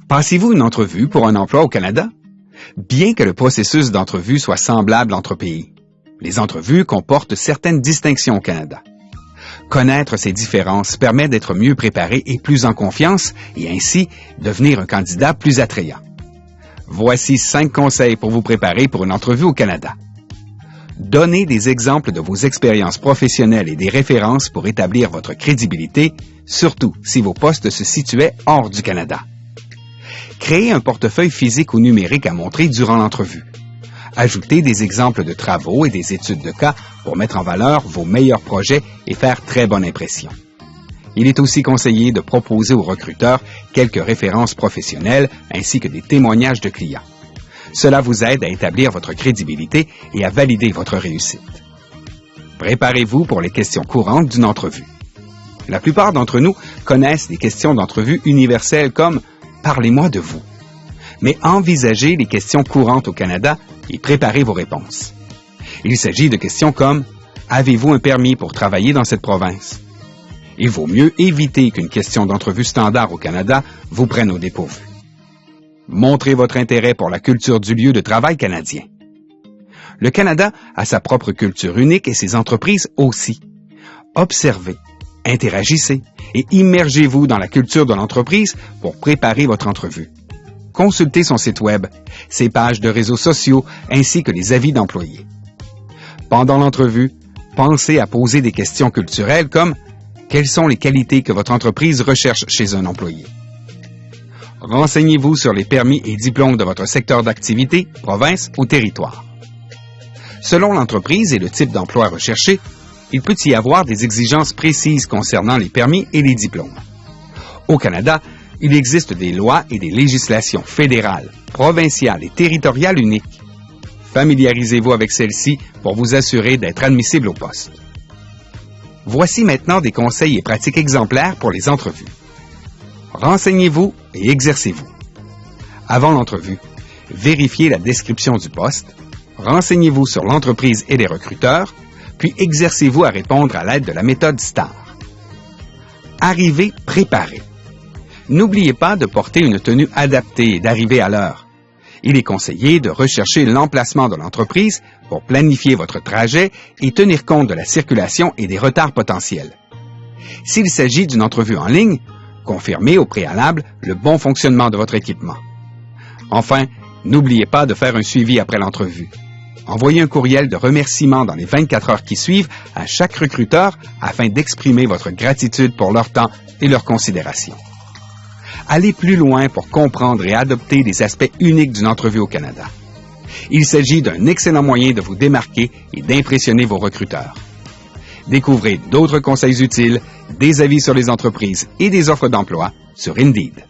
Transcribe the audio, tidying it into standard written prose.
Passez-vous une entrevue pour un emploi au Canada? Bien que le processus d'entrevue soit semblable entre pays, les entrevues comportent certaines distinctions au Canada. Connaître ces différences permet d'être mieux préparé et plus en confiance et ainsi devenir un candidat plus attrayant. Voici 5 conseils pour vous préparer pour une entrevue au Canada. Donnez des exemples de vos expériences professionnelles et des références pour établir votre crédibilité, surtout si vos postes se situaient hors du Canada. Créez un portefeuille physique ou numérique à montrer durant l'entrevue. Ajoutez des exemples de travaux et des études de cas pour mettre en valeur vos meilleurs projets et faire très bonne impression. Il est aussi conseillé de proposer aux recruteurs quelques références professionnelles ainsi que des témoignages de clients. Cela vous aide à établir votre crédibilité et à valider votre réussite. Préparez-vous pour les questions courantes d'une entrevue. La plupart d'entre nous connaissent des questions d'entrevue universelles comme « Parlez-moi de vous ». Mais envisagez les questions courantes au Canada et préparez vos réponses. Il s'agit de questions comme « Avez-vous un permis pour travailler dans cette province ?» Il vaut mieux éviter qu'une question d'entrevue standard au Canada vous prenne au dépourvu. Montrez votre intérêt pour la culture du lieu de travail canadien. Le Canada a sa propre culture unique et ses entreprises aussi. Observez, interagissez et immergez-vous dans la culture de l'entreprise pour préparer votre entrevue. Consultez son site web, ses pages de réseaux sociaux ainsi que les avis d'employés. Pendant l'entrevue, pensez à poser des questions culturelles comme « Quelles sont les qualités que votre entreprise recherche chez un employé? » Renseignez-vous sur les permis et diplômes de votre secteur d'activité, province ou territoire. Selon l'entreprise et le type d'emploi recherché, il peut y avoir des exigences précises concernant les permis et les diplômes. Au Canada, il existe des lois et des législations fédérales, provinciales et territoriales uniques. Familiarisez-vous avec celles-ci pour vous assurer d'être admissible au poste. Voici maintenant des conseils et pratiques exemplaires pour les entrevues. Renseignez-vous et exercez-vous. Avant l'entrevue, vérifiez la description du poste, renseignez-vous sur l'entreprise et les recruteurs, puis exercez-vous à répondre à l'aide de la méthode STAR. Arrivez préparé. N'oubliez pas de porter une tenue adaptée et d'arriver à l'heure. Il est conseillé de rechercher l'emplacement de l'entreprise pour planifier votre trajet et tenir compte de la circulation et des retards potentiels. S'il s'agit d'une entrevue en ligne, confirmez au préalable le bon fonctionnement de votre équipement. Enfin, n'oubliez pas de faire un suivi après l'entrevue. Envoyez un courriel de remerciement dans les 24 heures qui suivent à chaque recruteur afin d'exprimer votre gratitude pour leur temps et leur considération. Allez plus loin pour comprendre et adopter les aspects uniques d'une entrevue au Canada. Il s'agit d'un excellent moyen de vous démarquer et d'impressionner vos recruteurs. Découvrez d'autres conseils utiles, des avis sur les entreprises et des offres d'emploi sur Indeed.